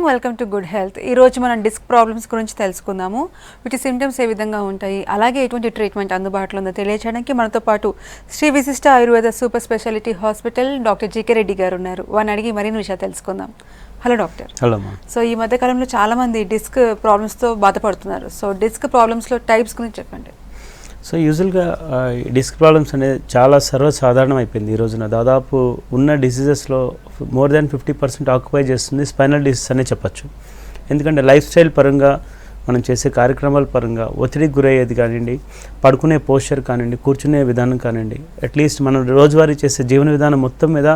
Welcome to good health. ఈరోజు మనం disc problems గురించి తెలుసుకుందాము. వీటి సిమ్టమ్స్ ఏ విధంగా ఉంటాయి, అలాగే ఎటువంటి ట్రీట్మెంట్ అందుబాటులో ఉందో తెలియజేయడానికి మనతో పాటు శ్రీ విశిష్ట Ayurveda super speciality hospital doctor GK Reddy గారు ఉన్నారు. వారిని అడిగి మరిన్ని విషయాలు తెలుసుకుందాం. Hello doctor. హలో. సో ఈ మధ్యకాలంలో చాలామంది డిస్క్ ప్రాబ్లమ్స్తో బాధపడుతున్నారు. సో డిస్క్ ప్రాబ్లమ్స్లో టైప్స్ గురించి చెప్పండి. సో యూజువల్గా డిస్క్ ప్రాబ్లమ్స్ అనేది చాలా సర్వసాధారణం అయిపోయింది ఈ రోజున. దాదాపు ఉన్న డిసీజెస్లో మోర్ దాన్ 50% ఆక్యుపై చేస్తుంది స్పైనల్ డిసీజ్ అనే చెప్పచ్చు. ఎందుకంటే లైఫ్ స్టైల్ పరంగా, మనం చేసే కార్యక్రమాల పరంగా ఒత్తిడికి గురయ్యేది కానివ్వండి, పడుకునే పోస్చర్ కానివ్వండి, కూర్చునే విధానం కానివ్వండి, అట్లీస్ట్ మనం రోజువారీ చేసే జీవన విధానం మొత్తం మీద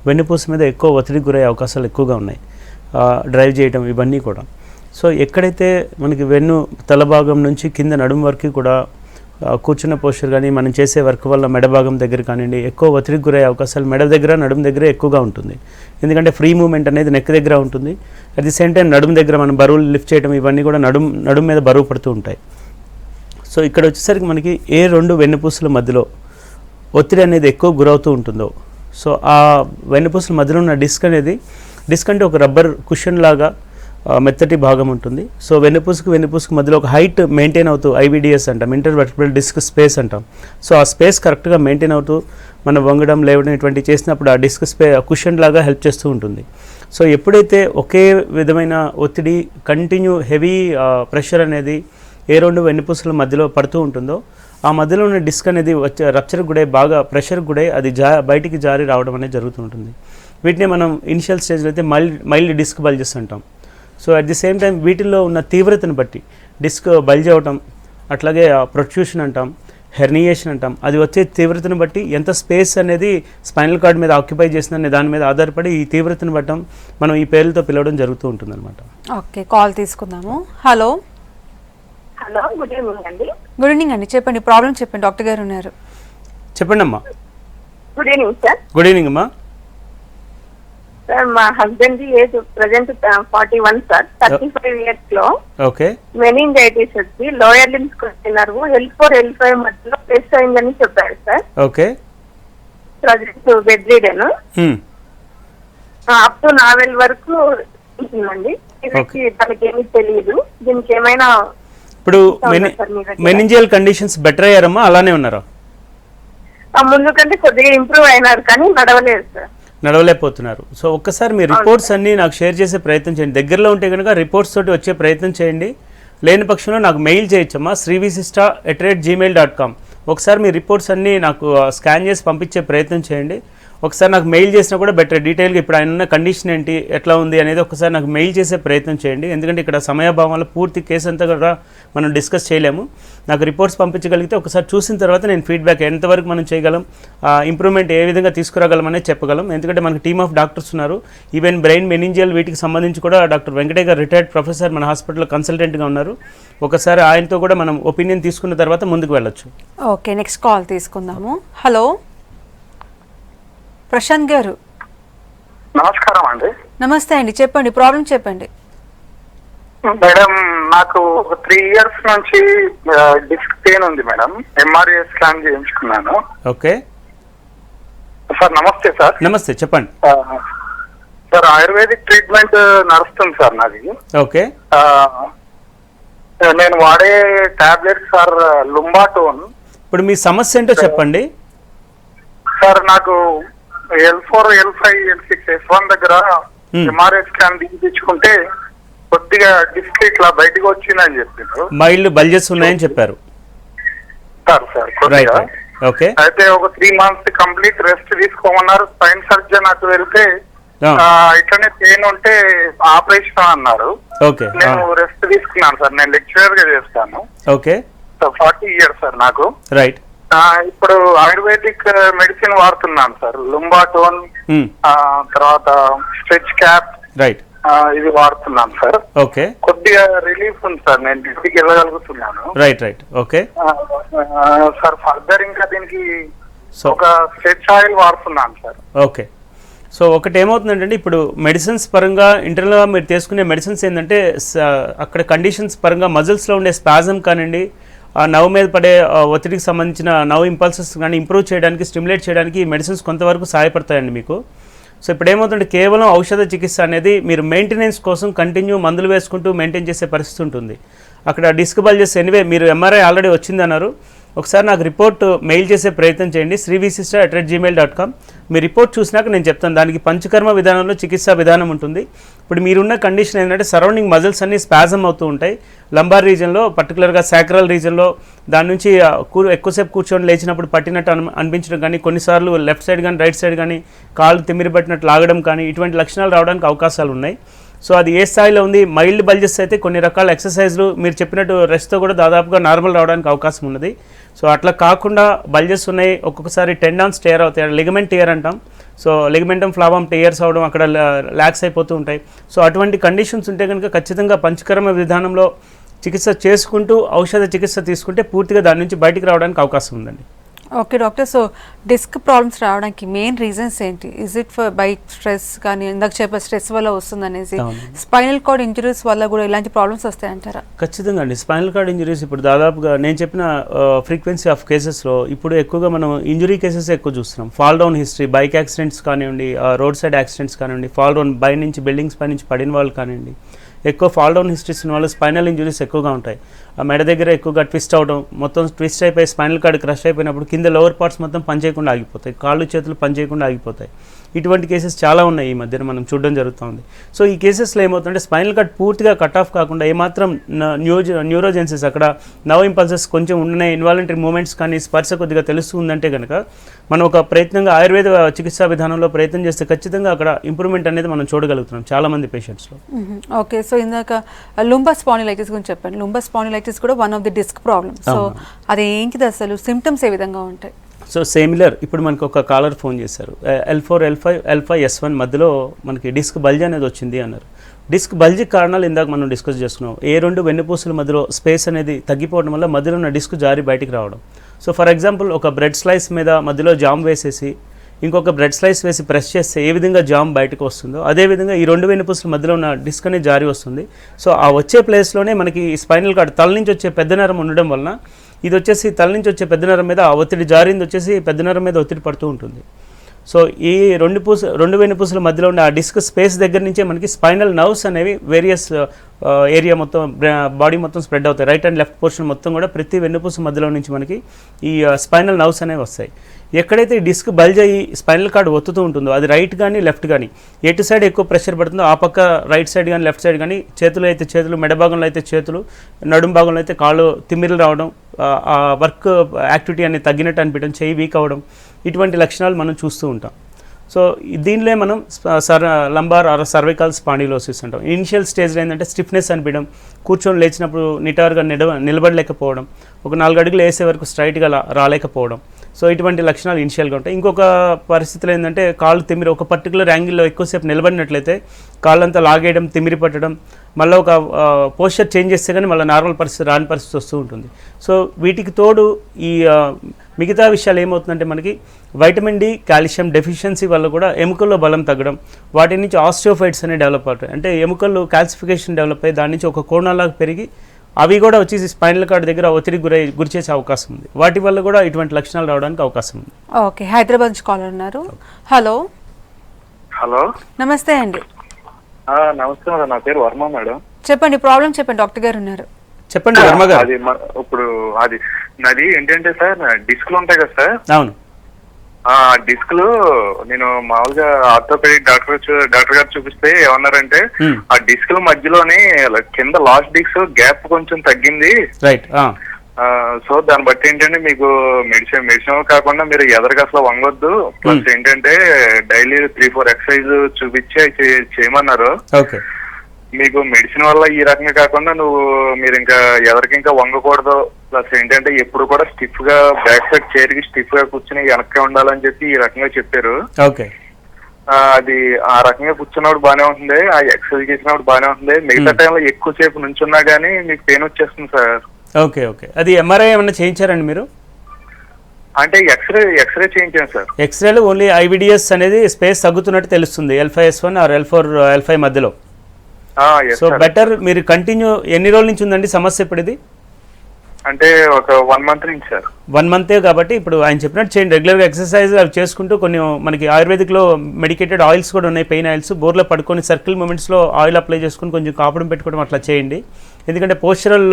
వెన్నుపూస మీద ఎక్కువ ఒత్తిడికి గురయ్యే అవకాశాలు ఎక్కువగా ఉన్నాయి. డ్రైవ్ చేయడం ఇవన్నీ కూడా. సో ఎక్కడైతే మనకి వెన్ను తల భాగం నుంచి కింద నడుము వరకు కూడా కూర్చున్న పోస్చర్ కానీ, మనం చేసే వర్క్ వల్ల మెడ భాగం దగ్గర కానివ్వండి ఎక్కువ ఒత్తిడికి గురయ్యే అవకాశాలు మెడ దగ్గర, నడుము దగ్గర ఎక్కువగా ఉంటుంది. ఎందుకంటే ఫ్రీ మూమెంట్ అనేది నెక్ దగ్గర ఉంటుంది. అట్ ది సేమ్ టైం నడుము దగ్గర మనం బరువులు లిఫ్ట్ చేయడం ఇవన్నీ కూడా నడుము మీద బరువు పడుతూ ఉంటాయి. సో ఇక్కడ వచ్చేసరికి మనకి ఏ రెండు వెన్నుపూసల మధ్యలో ఒత్తిడి అనేది ఎక్కువ గురవుతూ ఉంటుందో, సో ఆ వెన్నుపూసల మధ్యలో ఉన్న డిస్క్ అంటే ఒక రబ్బర్ కుషన్ లాగా మెత్తటి భాగం ఉంటుంది. సో వెన్నుపూసకు మధ్యలో ఒక హైట్ మెయింటైన్ అవుతూ IVDS అంటాం, ఇంటర్వర్టిబ్రల్ డిస్క్ స్పేస్ అంటాం. సో ఆ స్పేస్ కరెక్ట్గా మెయింటైన్ అవుతూ మనం వంగడం లేవడం ఇటువంటి చేసినప్పుడు ఆ డిస్క్ కుషన్ లాగా హెల్ప్ చేస్తూ ఉంటుంది. సో ఎప్పుడైతే ఒకే విధమైన ఒత్తిడి కంటిన్యూ హెవీ ప్రెషర్ అనేది ఏ రెండు వెన్నుపూసల మధ్యలో పడుతూ ఉంటుందో, ఆ మధ్యలో ఉన్న డిస్క్ అనేది రప్చర్కి గురై బాగా ప్రెషర్కి గురై అది బయటికి జారి రావడం అనేది జరుగుతూ ఉంటుంది. వీటిని మనం ఇనిషియల్ స్టేజ్లో అయితే మైల్డ్ డిస్క్ బల్జెస్ అంటాం. So at the same time వీటిల్లో ఉన్న తీవ్రతను బట్టి డిస్క్ బల్జ్ అవటం, అట్లాగే ప్రొట్రూషన్ అంటాం, హెర్నియేషన్ అంటాం, అది వచ్చే తీవ్రతను బట్టి ఎంత స్పేస్ అనేది స్పైనల్ కార్డ్ మీద ఆక్యుపై చేసిందనే దాని మీద ఆధారపడి ఈ తీవ్రతను బట్టం మనం ఈ పేర్లతో పిలవడం జరుగుతూ ఉంటుంది అనమాట. ఓకే, కాల్ తీసుకుందాము. హలో. హలో, గుడ్ ఈవినింగ్ అండి. గుడ్ ఈవినింగ్ అండి, చెప్పండి ప్రాబ్లం చెప్పండి, డాక్టర్ గారు ఉన్నారు. చెప్పండి అమ్మా. Good evening sir. Good evening అమ్మా. సార్, మా husband the age present 41 sir. 35 years లో ఓకే మెనింజైటిస్ వచ్చి లోయర్ లిమ్స్ కొట్టినారు. L4 L5 మధ్యలో ప్రెస్ అయిందని చెప్పారు sir. Okay. Present bedridden up to navel వరకు ఉంటుందండి. తనకి ఏమీ తెలియదు. దీనికి ఏమైనా ఇప్పుడు మెనింజియల్ కండిషన్స్ బెటర్ అయ్యారమ్మా, అలానే ఉన్నారా? ముందు కంటే కొద్దిగా ఇంప్రూవ్ అయినారు, కానీ నడవలేదు సార్. నడవలేకపోతున్నారు. సో ఒక్కసారి మీ రిపోర్ట్స్ అన్నీ నాకు షేర్ చేసే ప్రయత్నం చేయండి. దగ్గరలో ఉంటే కనుక రిపోర్ట్స్ తోటి వచ్చే ప్రయత్నం చేయండి. లేని పక్షంలో నాకు మెయిల్ చేయొచ్చమ్మా, srivisista@gmail.com. ఒకసారి మీ రిపోర్ట్స్ అన్నీ నాకు స్కాన్ చేసి పంపించే ప్రయత్నం చేయండి. ఒకసారి నాకు మెయిల్ చేసినా కూడా బెటర్. డీటెయిల్గా ఇప్పుడు ఆయన ఉన్న కండిషన్ ఏంటి, ఎట్లా ఉంది అనేది ఒకసారి నాకు మెయిల్ చేసే ప్రయత్నం చేయండి. ఎందుకంటే ఇక్కడ సమయాభావం వల్ల పూర్తి కేసు అంతా కూడా మనం డిస్కస్ చేయలేము. నాకు రిపోర్ట్స్ పంపించగలిగితే ఒకసారి చూసిన తర్వాత నేను ఫీడ్బ్యాక్ ఎంతవరకు మనం చేయగలం, ఇంప్రూవ్మెంట్ ఏ విధంగా తీసుకురాగలం అనేది చెప్పగలం. ఎందుకంటే మనకి టీమ్ ఆఫ్ డాక్టర్స్ ఉన్నారు. ఈవెన్ బ్రెయిన్ మెనింజియల్ వీటికి సంబంధించి కూడా డాక్టర్ వెంకటయ్య గారు రిటైర్డ్ ప్రొఫెసర్ మన హాస్పిటల్లో కన్సల్టెంట్గా ఉన్నారు. ఒకసారి ఆయనతో కూడా మనం ఒపీనియన్ తీసుకున్న తర్వాత ముందుకు వెళ్ళొచ్చు. ఓకే, నెక్స్ట్ కాల్ తీసుకుందాము. హలో ప్రశాంత్ గారు. నమస్కారం అండి. నమస్తే అండి, చెప్పండి ప్రాబ్లం చెప్పండి. మేడం, నాకు 3 years నుంచి డిస్క్ పెయిన్ ఉంది మేడం. MRI స్కాన్ చేయించుకున్నాను. Okay sir. నమస్తే సార్. నమస్తే, చెప్పండి సార్. ఆయుర్వేదిక్ ట్రీట్మెంట్ నడుస్తుంది సార్ నాది. ఓకే. నేను వాడే టాబ్లెట్ సార్ లుంబాటోన్. ఇప్పుడు మీ సమస్య ఏంటో చెప్పండి సార్. నాకు L4 L5 L6 S1 దగ్గర MRI స్కాన్ తీయించుకుంటే కొద్దిగా డిస్క్ ఇట్లా బయటకు వచ్చిందని చెప్పారు. మైల్డ్ బల్జెస్ ఉన్నాయని చెప్పారు సార్. ఓకే. అయితే ఒక 3 months కంప్లీట్ రెస్ట్ తీసుకోమన్నారు. స్పైన్ సర్జన్ అటు వెళ్తే ఇట్లనే పెయిన్ ఉంటే ఆపరేషన్ అన్నారు. ఓకే. నేను రెస్ట్ తీసుకున్నాను సార్. నేను లెక్చరర్ గా చేస్తాను. ఓకే. 40 years సార్ నాకు. రైట్. ఇప్పుడు ఆయుర్వేదిక్ మెడిసిన్ వాడుతున్నాను సార్. లుంబాటోన్, తర్వాత స్ట్రెచ్ క్యాప్, రైట్, ఇది వాడుతున్నాను సార్. ఓకే. కొద్దిగా రిలీఫ్ ఉంది సార్. నేను డ్యూటీకి వెళ్ళగలుగుతున్నాను. రైట్. Okay sir. ఫర్దర్ ఇంకా దీనికి ఒక స్ట్రెచ్ ఆయిల్ వాడుతున్నాను సార్. ఓకే. సో ఒకటి ఏమవుతుందంటే ఇప్పుడు మెడిసిన్స్ పరంగా ఇంటర్నల్గా మీరు తీసుకునే మెడిసిన్స్ ఏంటంటే అక్కడ కండిషన్స్ పరంగా మజిల్స్లో ఉండే స్పాజం కానివ్వండి, నవ్వు మీద పడే ఒత్తిడికి సంబంధించిన నవ్వు ఇంపల్సెస్ కానీ ఇంప్రూవ్ చేయడానికి, స్టిమ్యులేట్ చేయడానికి ఈ మెడిసిన్స్ కొంతవరకు సహాయపడతాయండి మీకు. సో ఇప్పుడు ఏమవుతుంటే కేవలం ఔషధ చికిత్స అనేది మీరు మెయింటెనెన్స్ కోసం కంటిన్యూ మందులు వేసుకుంటూ మెయింటైన్ చేసే పరిస్థితి ఉంటుంది. అక్కడ డిస్క్ బల్జెస్ ఎనివే మీరు ఎంఆర్ఐ ఆల్రెడీ వచ్చిందన్నారు, ఒకసారి నాకు రిపోర్ట్ మెయిల్ చేసే ప్రయత్నం చేయండి srivisister@gmail.com. మీ రిపోర్ట్ చూసినాక నేను చెప్తాను దానికి పంచకర్మ విధానంలో చికిత్సా విధానం ఉంటుంది. ఇప్పుడు మీరున్న కండిషన్ ఏంటంటే సరౌండింగ్ మజిల్స్ అన్నీ స్పాజమ్ అవుతూ ఉంటాయి. లంబార్ రీజన్లో పర్టికులర్గా సాక్రల్ రీజన్లో దాని నుంచి ఎక్కువసేపు కూర్చొని లేచినప్పుడు పట్టినట్టు అనిపించడం కానీ, కొన్నిసార్లు లెఫ్ట్ సైడ్ కానీ రైట్ సైడ్ కానీ కాళ్ళు తిమ్మిరి పట్టినట్టు లాగడం కానీ ఇటువంటి లక్షణాలు రావడానికి అవకాశాలు ఉన్నాయి. సో అది ఏ స్థాయిలో ఉంది, మైల్డ్ బల్జెస్ అయితే కొన్ని రకాల ఎక్సర్సైజ్లు మీరు చెప్పినట్టు రెస్ట్తో కూడా దాదాపుగా నార్మల్ రావడానికి అవకాశం ఉన్నది. సో అట్లా కాకుండా బల్జెస్ ఉన్నాయి, ఒక్కొక్కసారి టెండాన్స్ టేర్ అవుతాయి, లిగమెంట్ టేర్ అంటాం. సో లిగమెంటం ఫ్లావం టేయర్స్ అవడం, అక్కడ ల్యాక్స్ అయిపోతూ ఉంటాయి. సో అటువంటి కండిషన్స్ ఉంటే కనుక ఖచ్చితంగా పంచకర్మ విధానంలో చికిత్స చేసుకుంటూ ఔషధ చికిత్స తీసుకుంటే పూర్తిగా దాని నుంచి బయటికి రావడానికి అవకాశం ఉందండి. Okay doctor, so disc problems రావడానికి మెయిన్ రీజన్స్ ఏంటి? Is it for by stress కానీ ఇందాక చెప్పే స్ట్రెస్ వల్ల వస్తుందనేసి, స్పైనల్ కార్డ్ ఇంజరీస్ వల్ల కూడా ఇలాంటి ప్రాబ్లమ్స్ వస్తాయంటారా? ఖచ్చితంగా అండి. స్పైనల్ కార్డ్ ఇంజరీస్ ఇప్పుడు దాదాపుగా నేను చెప్పిన ఫ్రీక్వెన్సీ ఆఫ్ కేసెస్లో ఇప్పుడు ఎక్కువగా మనం ఇంజరీ కేసెస్ ఎక్కువ చూస్తున్నాం. Fall down history, bike accidents కానివ్వండి, రోడ్ సైడ్ యాక్సిడెంట్స్ కానివ్వండి, ఫాల్ డౌన్ బై నుంచి బిల్డింగ్స్ పై నుంచి పడిన వాళ్ళు కానివ్వండి, ఎక్కువ ఫాల్ డౌన్ హిస్టరీస్ ఉన్న వాళ్ళు స్పైనల్ ఇంజరీస్ ఎక్కువగా ఉంటాయి. ఆ మెడ దగ్గర ఎక్కువగా ట్విస్ట్ అవడం, మొత్తం ట్విస్ట్ అయిపోయి స్పైనల్ కార్డ్ క్రష్ అయిపోయినప్పుడు కింద లోవర్ పార్ట్స్ మొత్తం పనిచేయకుండా ఆగిపోతాయి, కాళ్ళు చేతులు పనిచేయకుండా ఆగిపోతాయి. ఇటువంటి కేసెస్ చాలా ఉన్నాయి ఈ మధ్యన మనం చూడడం జరుగుతుంది. సో ఈ కేసెస్లో ఏమవుతుందంటే స్పైనల్ కార్డ్ పూర్తిగా కట్ ఆఫ్ కాకుండా ఏమాత్రం న్యూరోజెన్సెస్ అక్కడ నవ్ ఇంపల్సెస్ కొంచెం ఉన్నాయి, ఇన్వాలంటరీ మూమెంట్స్ కానీ స్పర్శ కొద్దిగా తెలుస్తుందంటే కనుక మనం ఒక ప్రయత్నంగా ఆయుర్వేద చికిత్సా విధానంలో ప్రయత్నం చేస్తే ఖచ్చితంగా అక్కడ ఇంప్రూవ్మెంట్ అనేది మనం చూడగలుగుతున్నాం చాలామంది పేషెంట్స్లో. ఓకే, సో ఇందాక లుంబస్ స్పాండిలైటిస్ గురించి చెప్పండి. లుంబస్ స్పాండిలైటిస్ కూడా one of the disc problem. So అది ఏంటిది అసలు, సిమ్టమ్స్ ఏ విధంగా ఉంటాయి? సో సిమిలర్, ఇప్పుడు మనకు ఒక కాలర్ ఫోన్ చేశారు, L4, L5, L5, S1 మధ్యలో మనకి డిస్క్ బల్జ్ అనేది వచ్చింది అన్నారు. డిస్క్ బల్జ్ కారణాలు ఇందాక మనం డిస్కస్ చేసుకున్నాం. ఏ రెండు వెన్నుపూసల మధ్యలో స్పేస్ అనేది తగ్గిపోవడం వల్ల మధ్యలో ఉన్న డిస్క్ జారి బయటికి రావడం. సో ఫర్ ఎగ్జాంపుల్ ఒక బ్రెడ్ స్లైస్ మీద మధ్యలో జామ్ వేసేసి ఇంకొక బ్రెడ్ స్లైస్ వేసి ప్రెస్ చేస్తే ఏ విధంగా జామ్ బయటకు వస్తుందో అదేవిధంగా ఈ రెండు వెన్నుపూసల మధ్యలో ఉన్న డిస్క్ అనేది జారి వస్తుంది. సో ఆ వచ్చే ప్లేస్లోనే మనకి స్పైనల్ కార్డ్ తల నుంచి వచ్చే పెద్ద నరం ఉండడం వలన ఇది వచ్చేసి తల నుంచి వచ్చే పెద్ద నరం మీద ఆ ఒత్తిడి జారింది వచ్చేసి పెద్ద నరం మీద ఒత్తిడి పడుతూ ఉంటుంది. సో ఈ రెండు వెన్నుపూసల మధ్యలో ఉన్న ఆ డిస్క్ స్పేస్ దగ్గర నుంచే మనకి స్పైనల్ నర్వ్స్ అనేవి వేరియస్ ఏరియా మొత్తం బాడీ మొత్తం స్ప్రెడ్ అవుతాయి. రైట్ అండ్ లెఫ్ట్ పోర్షన్ మొత్తం కూడా ప్రతి వెన్నుపూస మధ్యలో నుంచి మనకి ఈ స్పైనల్ నర్వ్స్ అనేవి వస్తాయి. ఎక్కడైతే ఈ డిస్క్ బల్జ్ అయ్యి స్పైనల్ కార్డ్ ఒత్తుతూ ఉంటుందో అది రైట్ కానీ లెఫ్ట్ కానీ ఎటు సైడ్ ఎక్కువ ప్రెషర్ పడుతుందో ఆ పక్క రైట్ సైడ్ కానీ లెఫ్ట్ సైడ్ కానీ, చేతులు అయితే చేతులు, మెడ భాగంలో అయితే చేతులు, నడుము భాగంలో అయితే కాళ్ళు తిమ్మిరలు రావడం, ఆ వర్క్ యాక్టివిటీ అనేది తగ్గినట్టు అనిపించడం, చేయి వీక్ అవ్వడం, ఇటువంటి లక్షణాలు మనం చూస్తూ ఉంటాం. సో దీనిలో మనం లంబార్ ఆర్ సర్వైకల్ స్పాండిలోసిస్ అంటాం. ఇనిషియల్ స్టేజ్లో ఏంటంటే స్టిఫ్నెస్ అనిపించడం, కూర్చొని లేచినప్పుడు నిటారుగా నిలబడలేకపోవడం, ఒక 4 అడుగులు వేసే వరకు స్ట్రైట్గా రాలేకపోవడం. సో ఇటువంటి లక్షణాలు ఇనిషియల్గా ఉంటాయి. ఇంకొక పరిస్థితులు ఏంటంటే కాళ్ళు తిమ్మిరి, ఒక పర్టికులర్ యాంగిల్లో ఎక్కువసేపు నిలబడినట్లయితే కాళ్ళంతా లాగేయడం, తిమ్మిరి పట్టడం, మళ్ళీ ఒక పోస్చర్ చేంజ్ చేస్తే కానీ మళ్ళీ నార్మల్ పరిస్థితి రాని పరిస్థితి వస్తూ ఉంటుంది. సో వీటికి తోడు ఈ మిగతా విషయాలు ఏమవుతుందంటే మనకి వైటమిన్ డి, కాల్షియం డెఫిషియన్సీ వల్ల కూడా ఎముకల్లో బలం తగ్గడం, వాటి నుంచి ఆస్టియోఫైట్స్ అనేవి డెవలప్ అవుతాయి. అంటే ఎముకల్లో కాల్సిఫికేషన్ డెవలప్ అయ్యి దాని నుంచి ఒక కోణాలాగా పెరిగి అవి కూడా వచ్చేసి స్పైనల్ కార్డ్ దగ్గర ఒత్తిడికి గురి చేసే అవకాశం ఉంది. వాటి వల్ల కూడా ఇటువంటి లక్షణాలు రావడానికి అవకాశం ఉంది. ఓకే, హైదరాబాద్ నుంచి కాలర్ ఉన్నారు. హలో హలో, నమస్తే అండి. నమస్తే మేడం, నా పేరు వర్మ మేడం. చెప్పండి, ప్రాబ్లం చెప్పండి, డాక్టర్ గారు ఉన్నారు. చెప్పండి వర్మ గారు. అది ఇప్పుడు నాది ఏంటంటే సార్, డిస్క్లు ఉంటాయి కదా సార్. అవును. ఆ డిస్క్లు నేను మామూలుగా ఆర్థోపెడిక్ డాక్టర్ గారు చూపిస్తే ఏమన్నారంటే ఆ డిస్క్ల మధ్యలోని కింద లాస్ట్ డిస్క్ గ్యాప్ కొంచెం తగ్గింది. రైట్. సో దాన్ని బట్టి ఏంటంటే మీకు మెడిసిన్ కాకుండా మీరు ఎదరికి అసలు వంగొద్దు, ప్లస్ ఏంటంటే డైలీ 3-4 ఎక్సర్సైజ్ చూపించి చేయమన్నారు. ఓకే. మీకు మెడిసిన్ వల్ల ఈ రకంగా కాకుండా మీరు ఇంకా ఎవరికి ఇంకా వంగకూడదు, ప్లస్ ఏంటంటే ఎప్పుడు కూడా స్టిఫ్ గా బ్యాక్ సైడ్ చైర్ కి స్టిఫ్ గా కూర్చుని వెనక్కి ఉండాలని చెప్పి ఈ రకంగా చెప్పారు. ఓకే. అది ఆ రకంగా కూర్చున్నప్పుడు బానే ఉంటుంది, ఆ ఎక్సర్సైజ్ చేసినప్పుడు బానే ఉంటుంది. మిగతా టైంలో ఎక్కువసేపు నుంచున్నా గానీ మీకు పెయిన్ వచ్చేస్తుంది సార్. ఓకే. ఓకే. అది ఎంఆర్ఐ ఏమన్నా చేయించారండి మీరు? అంటే ఎక్స్రే చేయించాను సార్. ఎక్స్రేలో ఓన్లీ ఐవిడిఎస్ అనేది స్పేస్ తగ్గుతున్నట్టు తెలుస్తుంది L5S1 ఆర్ L4, L5 మధ్యలో. సో బెటర్ మీరు కంటిన్యూ. ఎన్ని రోజుల నుంచి ఉందండి సమస్య ఇప్పుడు ఇది? అంటే ఒక 1 month నుంచి సార్. 1 month కాబట్టి ఇప్పుడు ఆయన చెప్పినట్టు చేయండి, రెగ్యులర్గా ఎక్సర్సైజ్ అవి చేసుకుంటూ కొన్ని మనకి ఆయుర్వేదిక్లో మెడికేటెడ్ ఆయిల్స్ కూడా ఉన్నాయి, పెయిన్ ఆయిల్స్. బోర్లో పడుకొని సర్కిల్ మూమెంట్స్లో ఆయిల్ అప్లై చేసుకుని కొంచెం కాపడం పెట్టుకోవడం అట్లా చేయండి. ఎందుకంటే పోస్చరల్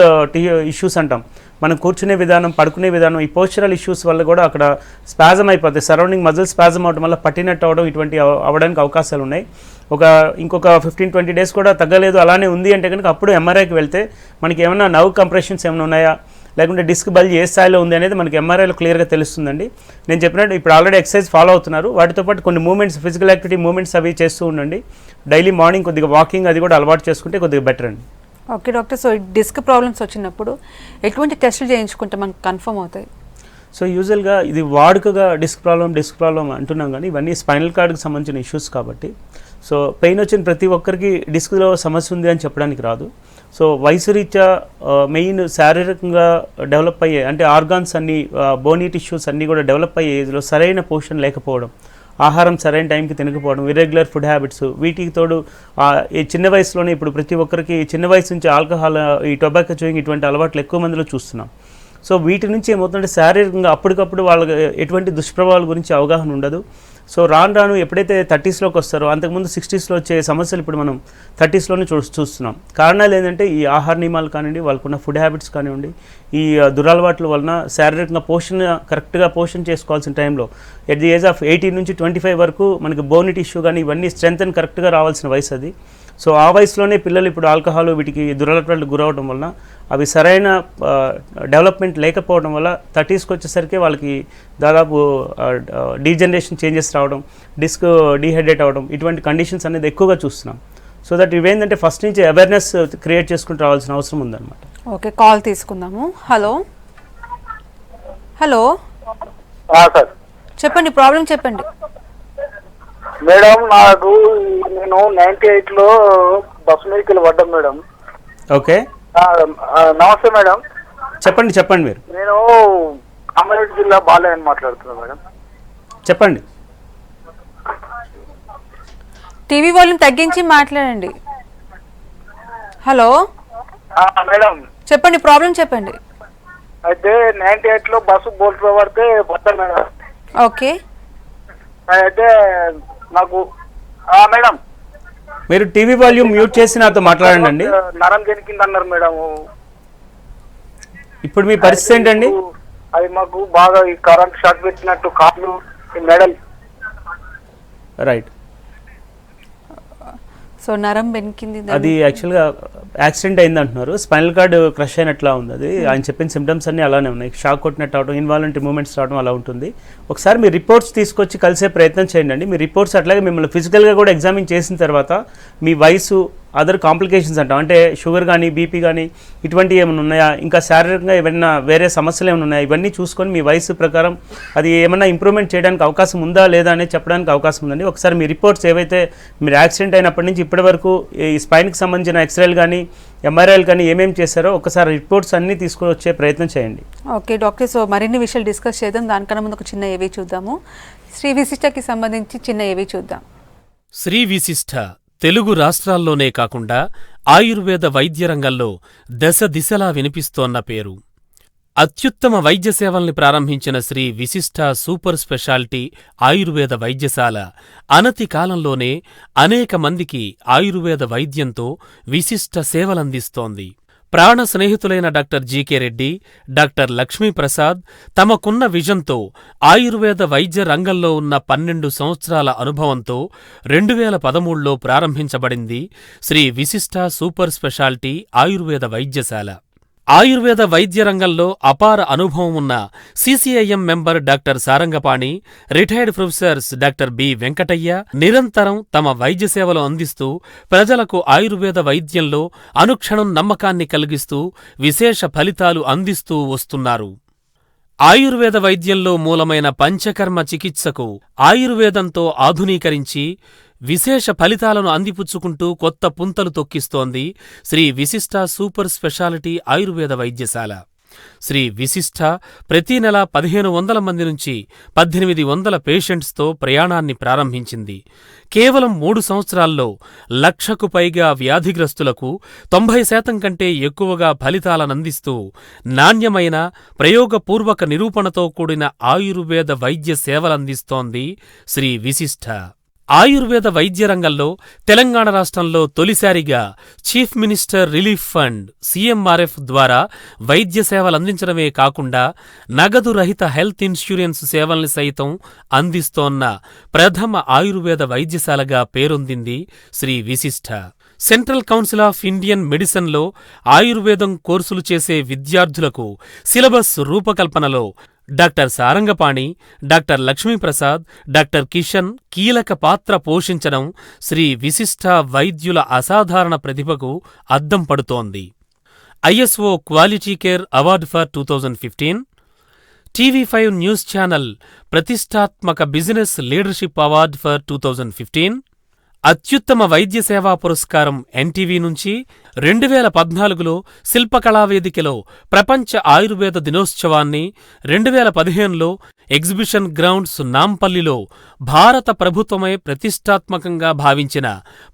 ఇష్యూస్ అంటాం, మనం కూర్చునే విధానం, పడుకునే విధానం, ఈ పోస్చరల్ ఇష్యూస్ వల్ల కూడా అక్కడ స్పాజమ్ అయిపోతాయి, సరౌండింగ్ మజిల్ స్పాజమ్ అవడం వల్ల పట్టినట్టు అవడం, ఇటువంటి అవ్వడానికి అవకాశాలు ఉన్నాయి. ఇంకొక 15-20 days కూడా తగ్గలేదు అలానే ఉంది అంటే కనుక అప్పుడు ఎంఆర్ఐకి వెళ్తే మనకి ఏమైనా నర్వ్ కంప్రెషన్స్ ఏమైనా ఉన్నాయా, లేకుంటే డిస్క్ బల్జ్ ఏ స్థాయిలో ఉంది అనేది మనకి ఎంఆర్ఐలో క్లియర్గా తెలుస్తుందండి. నేను చెప్పినట్టు ఇప్పుడు ఆల్రెడీ ఎక్సర్సైజ్ ఫాలో అవుతున్నారు, వాటితో పాటు కొన్ని మూమెంట్స్, ఫిజికల్ యాక్టివిటీ మూమెంట్స్ అవి చేస్తూ ఉండండి. డైలీ మార్నింగ్ కొద్దిగా వాకింగ్ అది కూడా అలవాటు చేసుకుంటే కొద్దిగా బెటర్ అండి. Okay doctor, so disc problems వచ్చినప్పుడు ఎటువంటి టెస్టులు చేయించుకుంటే మనకు కన్ఫర్మ్ అవుతాయి? సో యూజువల్గా ఇది వాడుకగా డిస్క్ ప్రాబ్లం అంటున్నాం, కానీ ఇవన్నీ స్పైనల్ కార్డ్కి సంబంధించిన ఇష్యూస్ కాబట్టి సో పెయిన్ వచ్చిన ప్రతి ఒక్కరికి డిస్క్లో సమస్య ఉంది అని చెప్పడానికి రాదు. సో వయసు రీత్యా మెయిన్ శారీరకంగా డెవలప్ అయ్యే అంటే ఆర్గాన్స్ అన్నీ, బోనీ టిష్యూస్ అన్నీ కూడా డెవలప్ అయ్యే ఏజ్లో సరైన పోషణ లేకపోవడం, ఆహారం సరైన టైంకి తినకపోవడం, ఇర్రెగ్యులర్ ఫుడ్ హ్యాబిట్స్, వీటికి తోడు ఈ చిన్న వయసులోనే ఇప్పుడు ప్రతి ఒక్కరికి చిన్న వయసు నుంచి ఆల్కహాల్, ఈ టొబాకో చూయింగ్ ఇటువంటి అలవాట్లు ఎక్కువ మందిలో చూస్తున్నాం. సో వీటి నుంచి ఏమవుతుందంటే శారీరకంగా అప్పటికప్పుడు వాళ్ళకి ఎటువంటి దుష్ప్రభావాల గురించి అవగాహన ఉండదు. సో రాను ఎప్పుడైతే 30sలోకి వస్తారో, అంతకుముందు 60sలో వచ్చే సమస్యలు ఇప్పుడు మనం 30sలోనే చూస్తున్నాం. కారణాలు ఏంటంటే ఈ ఆహార నియమాలు కానివ్వండి, వాళ్ళకున్న ఫుడ్ హ్యాబిట్స్ కానివ్వండి, ఈ దురలవాట్ల వలన శారీరకంగా కరెక్ట్గా పోషణ చేసుకోవాల్సిన టైంలో ఎట్ ది ఏజ్ ఆఫ్ 18 నుంచి 25 వరకు మనకి బోని టిష్యూ కానీ ఇవన్నీ స్ట్రెంత్ అని కరెక్ట్గా రావాల్సిన వయసు అది. సో ఆ వయసులోనే పిల్లలు ఇప్పుడు ఆల్కహాల్ వీటికి దురలవాట్లకు గురవడం వలన అవి సరైన డెవలప్మెంట్ లేకపోవడం వల్ల 30sకి వచ్చేసరికి వాళ్ళకి దాదాపు డీజనరేషన్ చేంజెస్ రావడం, డిస్క్ డీహైడ్రేట్ అవ్వడం, ఇటువంటి కండిషన్స్ అనేది ఎక్కువగా చూస్తున్నాం. సో దట్ ఇవేంటంటే ఫస్ట్ నుంచి అవేర్నెస్ క్రియేట్ చేసుకుంటూ రావాల్సిన అవసరం ఉందన్నమాట. ఓకే, కాల్ తీసుకుందాము. హలో హలో సార్ చెప్పండి, ప్రాబ్లం చెప్పండి. మేడం నేను 98లో బస్ మీదకి పడ్డాం మేడం. ఓకే, నమస్తే మేడం. చెప్పండి మీరు. నేను కామారెడ్డి జిల్లా బాలయ్య మాట్లాడుతున్నాను మేడం. చెప్పండి. టీవీ వాల్యూమ్ తగ్గించి మాట్లాడండి. హలో మేడం చెప్పండి, ప్రాబ్లం చెప్పండి. అయితే 98లో బస్సు బోల్ట్లో పడితే పడ్డా మేడం. ఓకే, అయితే నాకు మేడం మీరు టీవీ వాల్యూమ్ మ్యూట్ చేసి నాతో మాట్లాడండి. నరం జనికింది అన్నారు మేడం. ఇప్పుడు మీ పరిస్థితి ఏంటండి? అది మాకు బాగా ఈ కరెంట్ షాక్ పెట్టినట్టు కాళ్ళు, ఈ మెడల్. రైట్. సో నరం బెనికింది, అది యాక్చువల్గా యాక్సిడెంట్ అయింది అంటున్నారు, స్పైనల్ కార్డ్ క్రష్ అయినట్లా ఉంది. అది ఆయన చెప్పిన సిమ్టమ్స్ అన్నీ అలానే ఉన్నాయి, షాక్ కొట్టినట్టు అవడం, ఇన్వాలంటరీ మూమెంట్స్ రావడం అలా ఉంటుంది. ఒకసారి మీ రిపోర్ట్స్ తీసుకొచ్చి కలిసే ప్రయత్నం చేయండి. మీ రిపోర్ట్స్ అట్లాగే మిమ్మల్ని ఫిజికల్గా కూడా ఎగ్జామిన్ చేసిన తర్వాత మీ వయసు, అదర్ కాంప్లికేషన్స్ అంటాం అంటే షుగర్ కానీ బీపీ కానీ ఇటువంటివి ఏమైనా ఉన్నాయా, ఇంకా శారీరకంగా ఏమైనా వేరే సమస్యలు ఏమైనా ఉన్నాయా, ఇవన్నీ చూసుకొని మీ వయసు ప్రకారం అది ఏమైనా ఇంప్రూవ్మెంట్ చేయడానికి అవకాశం ఉందా లేదా అనేది చెప్పడానికి అవకాశం ఉందండి. ఒకసారి మీ రిపోర్ట్స్ ఏవైతే మీరు యాక్సిడెంట్ అయినప్పటి నుంచి ఇప్పటి వరకు ఈ స్పైన్కి సంబంధించిన ఎక్స్రేలు కానీ ఎంఆర్ఐలు కానీ ఏమేమి చేశారో ఒకసారి రిపోర్ట్స్ అన్నీ తీసుకొని వచ్చే ప్రయత్నం చేయండి. ఓకే డాక్టర్, సో మరిన్ని విషయాలు డిస్కస్ చేద్దాం. దానికన్నా ముందు ఒక చిన్న ఏవి చూద్దాము. శ్రీ విశిష్టకి సంబంధించి చిన్న ఏవి చూద్దాం. శ్రీ విశిష్ట తెలుగు రాష్ట్రాల్లోనే కాకుండా ఆయుర్వేద వైద్య రంగంలో దశ దిశలా వినిపిస్తోన్న పేరు. అత్యుత్తమ వైద్య సేవల్ని ప్రారంభించిన శ్రీ విశిష్ట సూపర్ స్పెషాలిటీ ఆయుర్వేద వైద్యశాల అనతి కాలంలోనే అనేక మందికి ఆయుర్వేద వైద్యంతో విశిష్ట సేవలందిస్తోంది. ప్రాణ స్నేహితులైన doctor GK Reddy, doctor Lakshmiprasad తమకున్న విజన్తో ఆయుర్వేద వైద్య రంగంలో ఉన్న 12 సంవత్సరాల అనుభవంతో 2013లో ప్రారంభించబడింది శ్రీ విశిష్ట సూపర్ స్పెషాలిటీ ఆయుర్వేద వైద్యశాల. ఆయుర్వేద వైద్య రంగంలో అపార అనుభవం ఉన్న CCIM member doctor Sarangapani, retired professors doctor B Venkataiah నిరంతరం తమ వైద్య సేవలు అందిస్తూ ప్రజలకు ఆయుర్వేద వైద్యంలో అనుక్షణం నమ్మకాన్ని కలిగిస్తూ విశేష ఫలితాలు అందిస్తూ వస్తున్నారు. ఆయుర్వేద వైద్యంలో మూలమైన పంచకర్మ చికిత్సకు ఆయుర్వేదంతో ఆధునీకరించి విశేష ఫలితాలను అందిపుచ్చుకుంటూ కొత్త పుంతలు తొక్కిస్తోంది శ్రీ విశిష్ట సూపర్ స్పెషాలిటీ ఆయుర్వేద వైద్యశాల. శ్రీ విశిష్ట ప్రతి నెల 1500 మంది నుంచి 1800 పేషెంట్స్తో ప్రయాణాన్ని ప్రారంభించింది. కేవలం 3 సంవత్సరాల్లో 1,00,000కు పైగా వ్యాధిగ్రస్తులకు 90% కంటే ఎక్కువగా ఫలితాలనందిస్తూ నాణ్యమైన ప్రయోగపూర్వక నిరూపణతో కూడిన ఆయుర్వేద వైద్య సేవలందిస్తోంది శ్రీ విశిష్ట. ఆయుర్వేద వైద్య రంగంలో తెలంగాణ రాష్ట్రంలో తొలిసారిగా chief minister relief fund CMRF ద్వారా వైద్య సేవలందించడమే కాకుండా నగదు రహిత హెల్త్ ఇన్సూరెన్స్ సేవల్ని సైతం అందిస్తోన్న ప్రథమ ఆయుర్వేద వైద్యశాలగా పేరొందింది శ్రీ విశిష్ట. సెంట్రల్ కౌన్సిల్ ఆఫ్ ఇండియన్ మెడిసిన్లో ఆయుర్వేదం కోర్సులు చేసే విద్యార్థులకు సిలబస్ రూపకల్పనలో doctor Sarangapani, doctor Lakshmi Prasad, doctor Kishan కీలక పాత్ర పోషించడం శ్రీ విశిష్ట వైద్యుల అసాధారణ ప్రతిభకు అద్దం పడుతోంది. ISO quality care award for 2015, TV5 news channel ప్రతిష్టాత్మక బిజినెస్ లీడర్షిప్ అవార్డు ఫర్ 2015, అత్యుత్తమ వైద్య సేవా పురస్కారం NTV నుంచి 2014లో శిల్పకళావేదికలో ప్రపంచ ఆయుర్వేద దినోత్సవాన్ని, 2015లో ఎగ్జిబిషన్ గ్రౌండ్స్ నాంపల్లిలో భారత ప్రభుత్వమే ప్రతిష్టాత్మకంగా భావించిన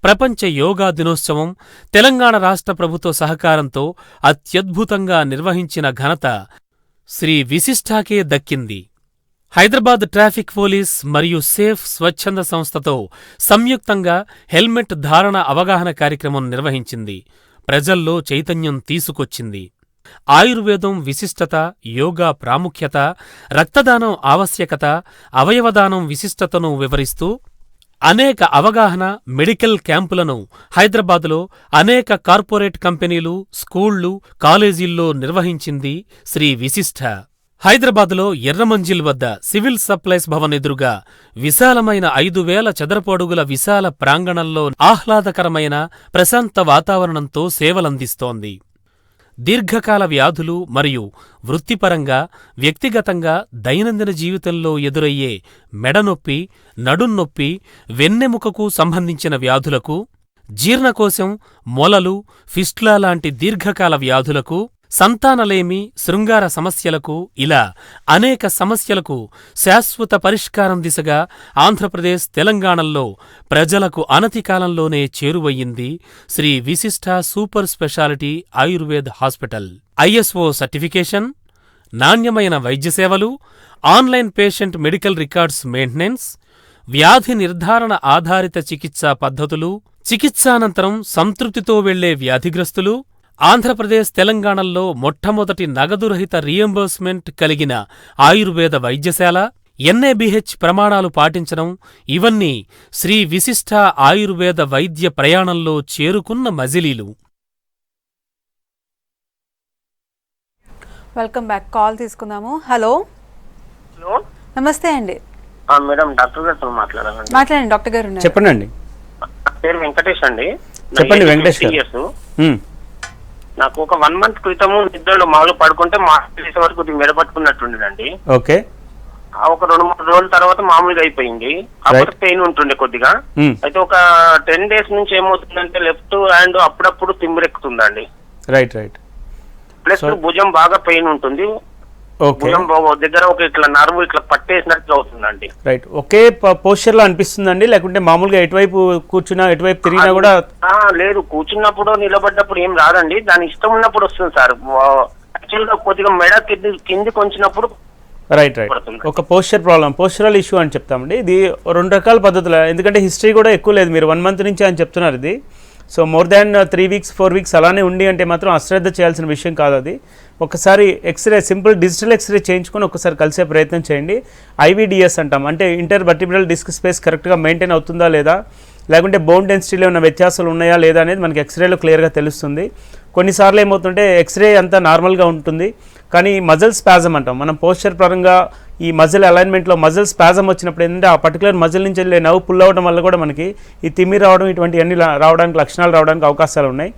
ప్రపంచ యోగా దినోత్సవం తెలంగాణ రాష్ట్ర ప్రభుత్వ సహకారంతో అత్యద్భుతంగా నిర్వహించిన ఘనత శ్రీ విశిష్టాకే దక్కింది. హైదరాబాద్ ట్రాఫిక్ పోలీస్ మరియు సేఫ్ స్వచ్ఛంద సంస్థతో సంయుక్తంగా హెల్మెట్ ధారణ అవగాహన కార్యక్రమం నిర్వహించింది. ప్రజల్లో చైతన్యం తీసుకొచ్చింది. ఆయుర్వేదం విశిష్టత, యోగా ప్రాముఖ్యత, రక్తదానం ఆవశ్యకత, అవయవదానం విశిష్టతను వివరిస్తూ అనేక అవగాహన మెడికల్ క్యాంపులను హైదరాబాదులో అనేక కార్పొరేట్ కంపెనీలు, స్కూళ్లు, కాలేజీల్లో నిర్వహించింది శ్రీ విశిష్ట. హైదరాబాదులో ఎర్రమంజిల్ వద్ద సివిల్ సప్లైస్ భవన్ ఎదురుగా విశాలమైన 5,000 చదరపు అడుగుల విశాల ప్రాంగణంలో ఆహ్లాదకరమైన ప్రశాంత వాతావరణంతో సేవలందిస్తోంది. దీర్ఘకాల వ్యాధులు మరియు వృత్తిపరంగా, వ్యక్తిగతంగా దైనందిన జీవితంలో ఎదురయ్యే మెడనొప్పి, నడున్నొప్పి, వెన్నెముకకు సంబంధించిన వ్యాధులకు, జీర్ణకోశం, మొలలు, ఫిస్టులా లాంటి దీర్ఘకాల వ్యాధులకు, సంతానలేమి, శృంగార సమస్యలకు, ఇలా అనేక సమస్యలకు శాశ్వత పరిష్కారం దిశగా ఆంధ్రప్రదేశ్, తెలంగాణల్లో ప్రజలకు అనతి కాలంలోనే చేరువయ్యింది శ్రీ విశిష్ట super speciality Ayurved hospital. ISO certification, నాణ్యమైన వైద్య సేవలు, online patient medical records maintenance, వ్యాధి నిర్ధారణ ఆధారిత చికిత్సా పద్ధతులు, చికిత్సానంతరం సంతృప్తితో వెళ్లే వ్యాధిగ్రస్తులు, ఆంధ్రప్రదేశ్, తెలంగాణల్లో మొట్టమొదటి నగదురహిత రీఎంబర్స్మెంట్ కలిగిన ఆయుర్వేద వైద్యశాల, NABH ప్రమాణాలు పాటించడం, ఇవన్నీ శ్రీ విశిష్ట ఆయుర్వేద వైద్య ప్రయాణంలో చేరుకున్న మజిలీలు. Welcome back. కాల్ తీసుకుందాము. హలో, హలో, నమస్తే అండి. మేడం డాక్టర్ గారితో మాట్లాడాలండి. మాట్లాడండి, డాక్టర్ గారు ఉన్నారు. చెప్పండి అండి. నా పేరు వెంకటేష్ అండి. చెప్పండి వెంకటేష్ గారు. నాకు ఒక 1 month క్రితము నిద్రలో మామూలు పడుకుంటే చేసే వరకు కొద్దిగా మెడపట్టుకున్నట్టుండేదండి. ఓకే. ఒక 2-3 రోజుల తర్వాత మామూలుగా అయిపోయింది. అప్పుడు పెయిన్ ఉంటుండే కొద్దిగా. అయితే ఒక 10 days నుంచి ఏమవుతుందంటే లెఫ్ట్ హ్యాండ్ అప్పుడప్పుడు తిమ్మిరెక్కుతుందండి. Right right. ప్లస్ భుజం బాగా పెయిన్ ఉంటుంది. భుజం దగ్గర ఒక ఇట్లా నర్వ్ ఇట్లా పట్టేసినట్టు అవుతుందండి. రైట్. ఒకే పోస్చర్ లో అనిపిస్తుందండి, లేకుంటే మామూలుగా ఎటువైపు కూర్చున్నా ఎటువైపు తిరిగినా కూడా? లేదు, కూర్చున్నప్పుడు నిలబడ్డప్పుడు ఏం రాదండి. దాని ఇష్టం ఉన్నప్పుడు వస్తుంది సార్. యాక్చువల్ గా కొద్దిగా మెడ కిందికి వచ్చినప్పుడు. Right right. ఒక పోస్చర్ ప్రాబ్లం, పోస్చరల్ ఇష్యూ అని చెప్తామండి. ఇది 2 రకాల పద్ధతులు, ఎందుకంటే హిస్టరీ కూడా ఎక్కువ లేదు. మీరు 1 month నుంచి అని చెప్తున్నారు ఇది. So more than 3 weeks 4 weeks అలానే ఉండి అంటే మాత్రం అశ్రద్ధ చేయాల్సిన విషయం కాదు అది. ఒకసారి ఎక్స్రే, సింపుల్ డిజిటల్ ఎక్స్రే చేయించుకొని ఒకసారి కలిసే ప్రయత్నం చేయండి. IVDS అంటాం, అంటే ఇంటర్వర్టిబ్రల్ డిస్క్ స్పేస్ కరెక్ట్గా మెయింటైన్ అవుతుందా లేదా, లేకుంటే బోన్ డెన్సిటీలో ఉన్న వ్యత్యాసాలు ఉన్నాయా లేదా అనేది మనకి ఎక్స్రేలో క్లియర్గా తెలుస్తుంది. కొన్నిసార్లు ఏమవుతుంటే ఎక్స్రే అంతా నార్మల్గా ఉంటుంది, కానీ మజిల్ స్పాజం అంటాం. మనం పోస్చర్ పరంగా ఈ మజిల్ అలైన్మెంట్లో మజిల్ స్పాజం వచ్చినప్పుడు ఏంటంటే ఆ పర్టికులర్ మజిల్ నుంచి వెళ్ళే నవ్వు పుల్ అవ్వడం వల్ల కూడా మనకి ఈ తిమ్మి రావడం, ఇటువంటివన్నీ రావడానికి, లక్షణాలు రావడానికి అవకాశాలు ఉన్నాయి.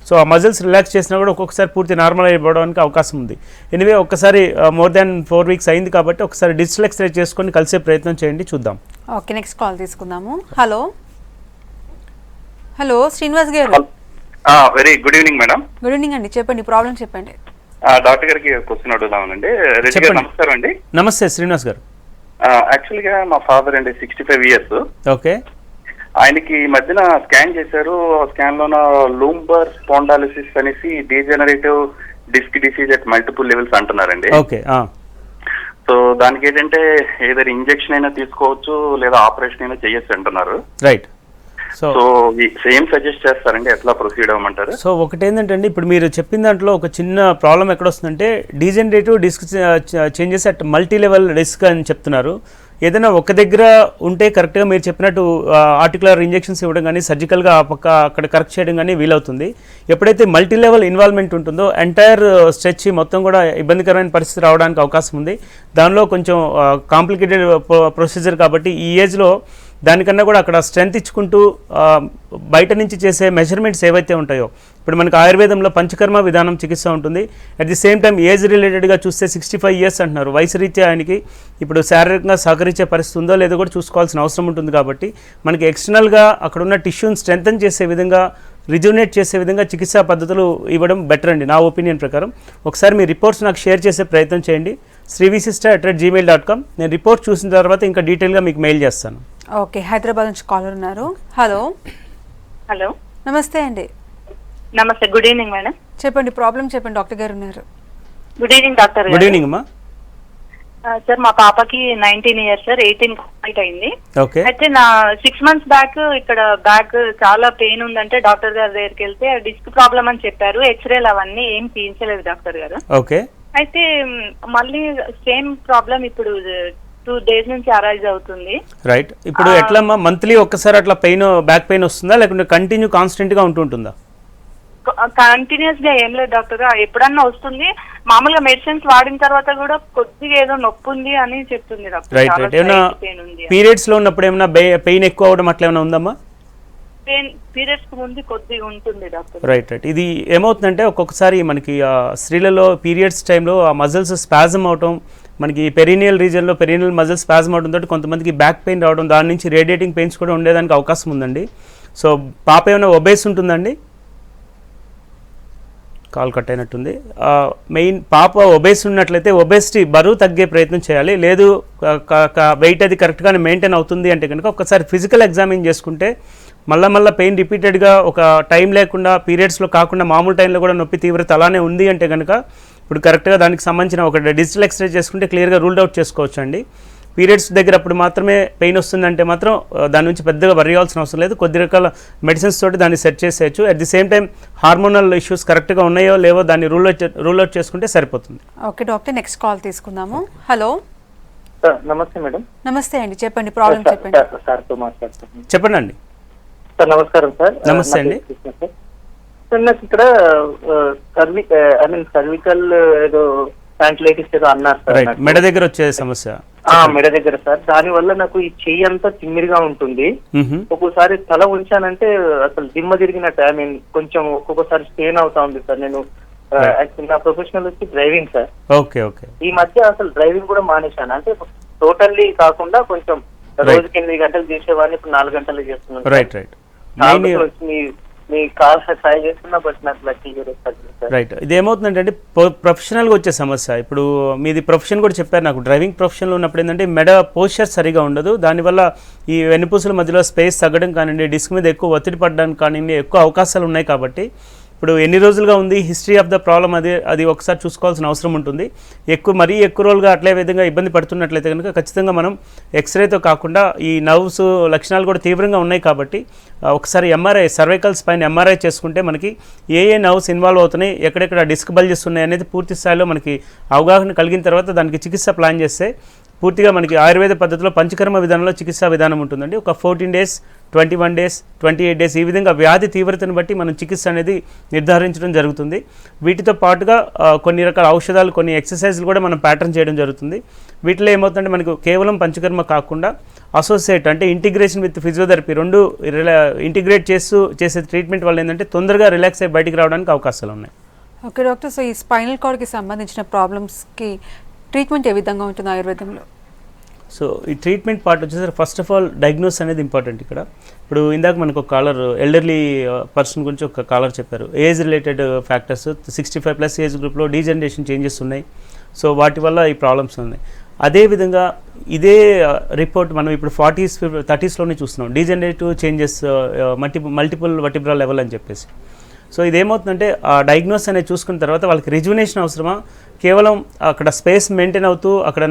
సో ఆ మజిల్స్ రిలాక్స్ చేసినా కూడా ఒక్కొక్కసారి పూర్తి నార్మల్ అయిపోవడానికి అవకాశం ఉంది. ఎనివే ఒక్కసారి మోర్ దాన్ 4 weeks అయింది కాబట్టి ఒకసారి డిజిటల్ ఎక్స్రే చేసుకొని కలిసే ప్రయత్నం చేయండి, చూద్దాం. ఓకే, నెక్స్ట్ కాల్ తీసుకుందాము. హలో హలో, శ్రీనివాస్ గారు. Very good evening madam. Good evening అండి, చెప్పండి, ప్రాబ్లం చెప్పండి. డాక్టర్ గారికి క్వశ్చన్ అడుగుదామనండి. రెడ్డి గారు నమస్కారం అండి. నమస్తే శ్రీనివాస్ గారు. యాక్చువల్ గా మా ఫాదర్ అండి 65 years. ఓకే. ఆయనకి ఈ మధ్యన స్కాన్ చేశారు. స్కాన్ లోన లూంబర్ స్పాండాలిసిస్ అనేసి degenerative disc disease at multiple levels అంటున్నారండి. ఓకే. సో దానికి ఏంటంటే ఏదైనా ఇంజెక్షన్ అయినా తీసుకోవచ్చు లేదా ఆపరేషన్ అయినా చేయొచ్చు అంటున్నారు. రైట్. సో సేమ్ సజెస్ట్ చేస్తారండి, ఎట్లా ప్రొసీడ్ అవ్వమంటారు? సో ఒకటి ఏంటంటే అండి, ఇప్పుడు మీరు చెప్పిన దాంట్లో ఒక చిన్న ప్రాబ్లం ఎక్కడ వస్తుందంటే degenerative disc changes at multi level disc అని చెప్తున్నారు. ఏదైనా ఒక దగ్గర ఉంటే కరెక్ట్గా మీరు చెప్పినట్టు ఆర్టికులర్ ఇంజెక్షన్స్ ఇవ్వడం కానీ సర్జికల్గా ఆ పక్క అక్కడ కరెక్ట్ చేయడం కానీ వీలవుతుంది. ఎప్పుడైతే మల్టీ లెవెల్ ఇన్వాల్వ్మెంట్ ఉంటుందో ఎంటైర్ స్ట్రెచ్ మొత్తం కూడా ఇబ్బందికరమైన పరిస్థితి రావడానికి అవకాశం ఉంది. దానిలో కొంచెం కాంప్లికేటెడ్ ప్రొసీజర్ కాబట్టి ఈ ఏజ్లో దానికన్నా కూడా అక్కడ స్ట్రెంత్ ఇచ్చుకుంటూ బయట నుంచి చేసే మెజర్మెంట్స్ ఏవైతే ఉంటాయో, ఇప్పుడు మనకు ఆయుర్వేదంలో పంచకర్మ విధానం చికిత్స ఉంటుంది. At the same time age రిలేటెడ్గా చూస్తే 65 years అంటున్నారు. వయసు రీత్యా ఆయనకి ఇప్పుడు శారీరకంగా సహకరించే పరిస్థితి ఉందో లేదో కూడా చూసుకోవాల్సిన అవసరం ఉంటుంది. కాబట్టి మనకి ఎక్స్టర్నల్గా అక్కడ ఉన్న టిష్యూని స్ట్రెంథన్ చేసే విధంగా, రిజ్యూనేట్ చేసే విధంగా చికిత్సా పద్ధతులు ఇవ్వడం బెటర్ అండి నా ఒపీనియన్ ప్రకారం. ఒకసారి మీ రిపోర్ట్స్ నాకు షేర్ చేసే ప్రయత్నం చేయండి. srivisister@gmail.com. నేను రిపోర్ట్ చూసిన తర్వాత ఇంకా డీటెయిల్గా మీకు మెయిల్ చేస్తాను. ఓకే. హైదరాబాద్ నుంచి కాలర్ ఉన్నారు. హలో. హలో, నమస్తే అండి. నమస్తే. Good evening madam. చెప్పండి, ప్రాబ్లం చెప్పండి. డాక్టర్ గారు ఉన్నారు. గుడ్ ఈవినింగ్ డాక్టర్ గారు. గుడ్ ఈవినింగ్ అమ్మా. సార్ మా పాపకి 19 years సార్. 18 కంప్లీట్ అయింది. ఓకే. అయితే నా 6 months బ్యాక్ ఇక్కడ బ్యాక్ చాలా పెయిన్ ఉందంటే డాక్టర్ గారి దగ్గరికి వెళ్తే డిస్క్ ప్రాబ్లం అని చెప్పారు. ఎక్స్రేలు అవన్నీ ఏం తీయించలేదు డాక్టర్ గారు. ఓకే. అయితే మళ్ళీ సేమ్ ప్రాబ్లం ఇప్పుడు 2 days నుంచి అరైజ్ అవుతుంది. రైట్. ఇప్పుడు ఎట్లమ్మా, మంత్లీ ఒక్కసారి అట్లా పెయిన్, బ్యాక్ పెయిన్ వస్తుందా లేకుంటే కంటిన్యూ కాన్స్టెంట్గా ఉంటుందా? కంటిన్యూస్ గా ఏం లేదు డాక్టర్ గారు, ఎప్పుడన్నా వస్తుంది. మామూలుగా మెడిసిన్స్ వాడిన తర్వాత కూడా కొద్దిగా ఏదో నొప్పి ఉంది అని చెప్తుంది డాక్టర్. Right right. ఏమైనా పీరియడ్స్ లో ఉన్నప్పుడు ఏమైనా పెయిన్ ఎక్కువ అవడం అట్లా ఏమైనా ఉందమ్మా? పీరియడ్స్ ముందు కొద్దిగా ఉంటుంది డాక్టర్. Right right. ఇది ఏమవుతుందంటే ఒక్కొక్కసారి మనకి స్త్రీలలో పీరియడ్స్ టైంలో ఆ మజిల్స్ స్పాజమ్ అవటం, మనకి పెరీనియల్ రీజన్లో పెరీనియల్ మజిల్స్ స్పాజమ్ అవడం తోటి కొంతమందికి బ్యాక్ పెయిన్ రావడం, దాని నుంచి రేడియేటింగ్ పెయిన్స్ కూడా ఉండేదానికి అవకాశం ఉందండి. సో పాప ఏమైనా ఒబేస్ ఉంటుందండి? కాల్ కట్ అయినట్టుంది. మెయిన్ పాప ఒబేస్ ఉన్నట్లయితే ఒబేసిటీ బరువు తగ్గే ప్రయత్నం చేయాలి. లేదు వెయిట్ అది కరెక్ట్గానే మెయింటైన్ అవుతుంది అంటే కనుక ఒకసారి ఫిజికల్ ఎగ్జామిన్ చేసుకుంటే మళ్ళీ పెయిన్ రిపీటెడ్గా ఒక టైం లేకుండా పీరియడ్స్లో కాకుండా మామూలు టైంలో కూడా నొప్పి తీవ్రత అలానే ఉంది అంటే కనుక ఇప్పుడు కరెక్ట్గా దానికి సంబంధించిన ఒక డిజిటల్ ఎక్స్రే చేసుకుంటే క్లియర్గా రూల్డ్ అవుట్ చేసుకోవచ్చు అండి. పీరియడ్స్ దగ్గర అప్పుడు మాత్రమే పెయిన్ వస్తుందంటే మాత్రం దాని నుంచి పెద్దగా వరి అవ్వాల్సిన అవసరం లేదు. కొద్ది రకాల మెడిసిన్స్ తోటి దాన్ని సెట్ చేసేయచ్చు. At the same time hormonal issues కరెక్ట్గా ఉన్నాయో లేవో దాన్ని రూల్ అవుట్ చేసుకుంటే సరిపోతుంది. ఓకే డాక్టర్, నెక్స్ట్ కాల్ తీసుకుందాము. హలో. నమస్తే మేడం. నమస్తే అండి, చెప్పండి ప్రాబ్లం చెప్పండి. చెప్పండి అండి. సార్ నమస్కారం సార్. నమస్తే అండి. సార్ నాకు ఇక్కడ సర్వికల్ ఏదో ప్యాంక్లైటిస్ ఏదో అన్నారు సార్. మెడ దగ్గర వచ్చే సమస్య? మెడ దగ్గర సార్. దాని వల్ల నాకు ఈ చెయ్యి అంతా తిమ్మిరిగా ఉంటుంది. ఒక్కోసారి తల ఉంచానంటే అసలు దిమ్మ తిరిగినట్టు, ఐ మీన్ కొంచెం ఒక్కొక్కసారి స్ట్రెయిన్ అవుతా ఉంది సార్. నేను నా ప్రొఫెషనల్ వచ్చి డ్రైవింగ్ సార్. Okay okay. ఈ మధ్య అసలు డ్రైవింగ్ కూడా మానేశాను. అంటే టోటల్లీ కాకుండా కొంచెం రోజుకి 8 గంటలు చేసేవాడిని, ఇప్పుడు 4 గంటలు చేస్తున్నాను. Right right. రైట్. ఇది ఏమవుతుందంటే ప్రొఫెషనల్గా వచ్చే సమస్య. ఇప్పుడు మీది ప్రొఫెషన్ కూడా చెప్పారు నాకు. డ్రైవింగ్ ప్రొఫెషన్లో ఉన్నప్పుడు ఏంటంటే మెడ పోస్చర్ సరిగా ఉండదు. దానివల్ల ఈ వెన్నుపూసల మధ్యలో స్పేస్ తగ్గడం కానివ్వండి, డిస్క్ మీద ఎక్కువ ఒత్తిడి పడడానికి కానివ్వండి ఎక్కువ అవకాశాలు ఉన్నాయి. కాబట్టి ఇప్పుడు ఎన్ని రోజులుగా ఉంది, హిస్టరీ ఆఫ్ ద ప్రాబ్లం అది ఒకసారి చూసుకోవాల్సిన అవసరం ఉంటుంది. మరీ ఎక్కువ రోజులుగా అట్లే విధంగా ఇబ్బంది పడుతున్నట్లయితే కనుక ఖచ్చితంగా మనం ఎక్స్రేతో కాకుండా ఈ నర్వ్స్ లక్షణాలు కూడా తీవ్రంగా ఉన్నాయి కాబట్టి ఒకసారి ఎంఆర్ఐ, సర్వైకల్ స్పైన్ ఎంఆర్ఐ చేసుకుంటే మనకి ఏ నర్వ్స్ ఇన్వాల్వ్ అవుతున్నాయి, ఎక్కడెక్కడ డిస్క్ బల్జెస్ ఉన్నాయి అనేది పూర్తి స్థాయిలో మనకి అవగాహన కలిగిన తర్వాత దానికి చికిత్స ప్లాన్ చేస్తే పూర్తిగా మనకి ఆయుర్వేద పద్ధతిలో పంచకర్మ విధానంలో చికిత్సా విధానం ఉంటుందండి. ఒక 14 days, 21 days, 28 days ఈ విధంగా వ్యాధి తీవ్రతను బట్టి మనం చికిత్స అనేది నిర్ధారించడం జరుగుతుంది. వీటితో పాటుగా కొన్ని రకాల ఔషధాలు, కొన్ని ఎక్సర్సైజ్లు కూడా మనం ప్యాటర్న్ చేయడం జరుగుతుంది. వీటిలో ఏమవుతుందంటే మనకు కేవలం పంచకర్మ కాకుండా అసోసియేట్ అంటే ఇంటిగ్రేషన్ విత్ ఫిజియోథెరపీ రెండు ఇంటిగ్రేట్ చేసే ట్రీట్మెంట్ వల్ల ఏంటంటే తొందరగా రిలాక్స్ అయ్యి బయటికి రావడానికి అవకాశాలు ఉన్నాయి. ఓకే డాక్టర్, సో ఈ స్పైనల్ కార్డ్కి సంబంధించిన ప్రాబ్లమ్స్కి ట్రీట్మెంట్ ఏ విధంగా ఉంటుంది ఆయుర్వేదంలో? సో ఈ ట్రీట్మెంట్ పార్ట్ వచ్చేసరికి ఫస్ట్ ఆఫ్ ఆల్ డయాగ్నోస్ అనేది ఇంపార్టెంట్ ఇక్కడ. ఇప్పుడు ఇందాక మనకు ఒక కాలర్ ఎల్డర్లీ పర్సన్ గురించి ఒక కాలర్ చెప్పారు, ఏజ్ రిలేటెడ్ ఫ్యాక్టర్స్ 65+ ఏజ్ గ్రూప్లో డీజనరేషన్ చేంజెస్ ఉన్నాయి. సో వాటి వల్ల ఈ ప్రాబ్లమ్స్ ఉన్నాయి. అదేవిధంగా ఇదే రిపోర్ట్ మనం ఇప్పుడు 40s 30sలోనే చూస్తున్నాం, degenerative changes multiple vertebral level అని చెప్పేసి. సో ఇదేమవుతుందంటే ఆ డయాగ్నోస్ అనేది చూసుకున్న తర్వాత వాళ్ళకి రిజువినేషన్ అవసరమా, కేవలం అక్కడ స్పేస్ మెయింటైన్ అవుతూ అక్కడ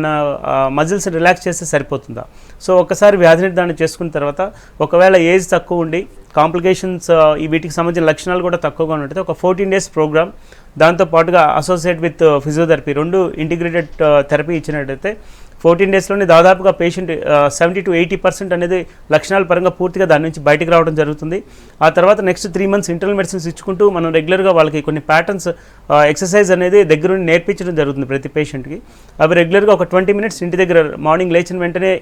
మజిల్స్ రిలాక్స్ చేస్తే సరిపోతుందా? సో ఒకసారి వ్యాధి నిర్ధారణ చేసుకున్న తర్వాత ఒకవేళ ఏజ్ తక్కువ ఉండి కాంప్లికేషన్స్ వీటికి సంబంధించిన లక్షణాలు కూడా తక్కువగా ఉన్నట్టయితే ఒక 14 days ప్రోగ్రామ్, దాంతోపాటుగా associate with physiotherapy 2 integrated therapy ఇచ్చినట్టయితే 14 daysలోనే దాదాపుగా పేషెంట్ 70 to 80% అనేది లక్షణాల పరంగా పూర్తిగా దాని నుంచి బయటికి రావడం జరుగుతుంది. ఆ తర్వాత నెక్స్ట్ 3 months ఇంటర్నల్ మెడిసిన్స్ ఇచ్చుకుంటూ మనం రెగ్యులర్గా వాళ్ళకి కొన్ని ప్యాటర్న్స్ ఎక్సర్సైజ్ అనేది దగ్గరుండి నేర్పించడం జరుగుతుంది ప్రతి పేషెంట్కి. అవి రెగ్యులర్గా ఒక 20 minutes ఇంటి దగ్గర మార్నింగ్ లేచిన వెంటనే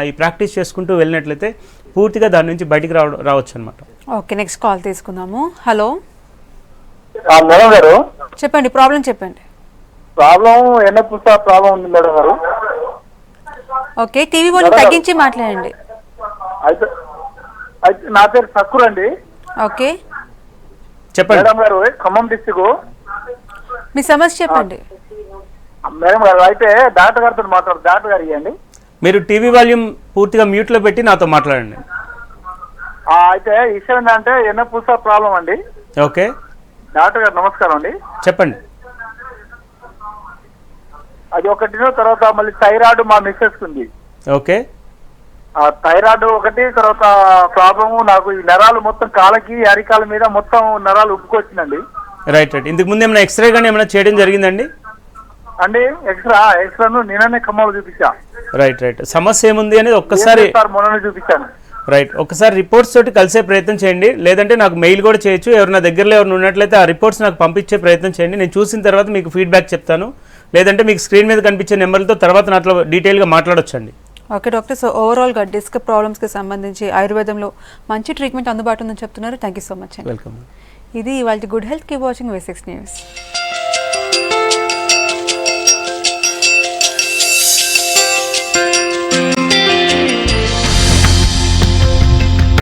ఈ ప్రాక్టీస్ చేసుకుంటూ వెళ్ళినట్లయితే పూర్తిగా దాని నుంచి బయటికి రావచ్చు అనమాట. ఓకే, నెక్స్ట్ కాల్ తీసుకుందాము. హలో మేడం గారు, చెప్పండి, ప్రాబ్లం చెప్పండి. ప్రాబ్లం ఎన్నపుస ప్రాబ్లం ఉంది మేడం గారు. ఓకే, టీవీ వాల్యూమ్ తగ్గించి మాట్లాడండి. అయితే నా పేరు సక్కుర్ అండి. ఓకే చెప్పండి మేడం గారు, ఖమ్మం డిస్టిక్. మీ సమస్య చెప్పండి. మేడం గారు, అయితే డాక్టర్ గారితో మాట్లాడు, డాక్టర్ గారు ఇవ్వండి. మీరు టీవీ వాల్యూమ్ పూర్తిగా మ్యూట్లో పెట్టి నాతో మాట్లాడండి. అయితే విషయం ఏంటంటే ఎన్నపుస ప్రాబ్లం అండి. ఓకే డాక్టర్ గారు నమస్కారం అండి. చెప్పండి. అది ఒకటి, తర్వాత మళ్ళీ థైరాయిడ్ మా మిస్సెస్ ఉంది. ఓకే, థైరాయిడ్ ఒకటి, తర్వాత ప్రాబ్లము నాకు ఈ నరాలు మొత్తం కాళ్ళకి అరికాల మీద మొత్తం నరాలు ఉబ్బుకొచ్చిందండి. Right right. ఇంతకు ముందు ఏమైనా ఎక్స్రే కానీ ఏమైనా చేయడం జరిగిందండి? అండి ఎక్స్రాను నిన్ననే ఖమ్మంలో చూపించా. Right right. సమస్య ఏముంది అనేది ఒక్కసారి మొన్ననే చూపించాను. రైట్, ఒకసారి రిపోర్ట్స్ తోటి కలిసే ప్రయత్నం చేయండి, లేదంటే నాకు మెయిల్ కూడా చేయొచ్చు. ఎవరైనా దగ్గరలో ఎవరైనా ఉన్నట్లయితే ఆ రిపోర్ట్స్ నాకు పంపించే ప్రయత్నం చేయండి. నేను చూసిన తర్వాత మీకు ఫీడ్బ్యాక్ చెప్తాను, లేదంటే మీకు స్క్రీన్ మీద కనిపించే నెంబర్లతో తర్వాత నాతో డీటెయిల్గా మాట్లాడొచ్చండి. ఓకే డాక్టర్, సో ఓవరాల్గా డిస్క్ ప్రాబ్లమ్స్కి సంబంధించి ఆయుర్వేదంలో మంచి ట్రీట్మెంట్ అందుబాటు ఉందని చెప్తున్నారు. థ్యాంక్ యూ సో మచ్ అండి. వెల్కమ్. ఇది ఇవాళ good health keep watching V6 news.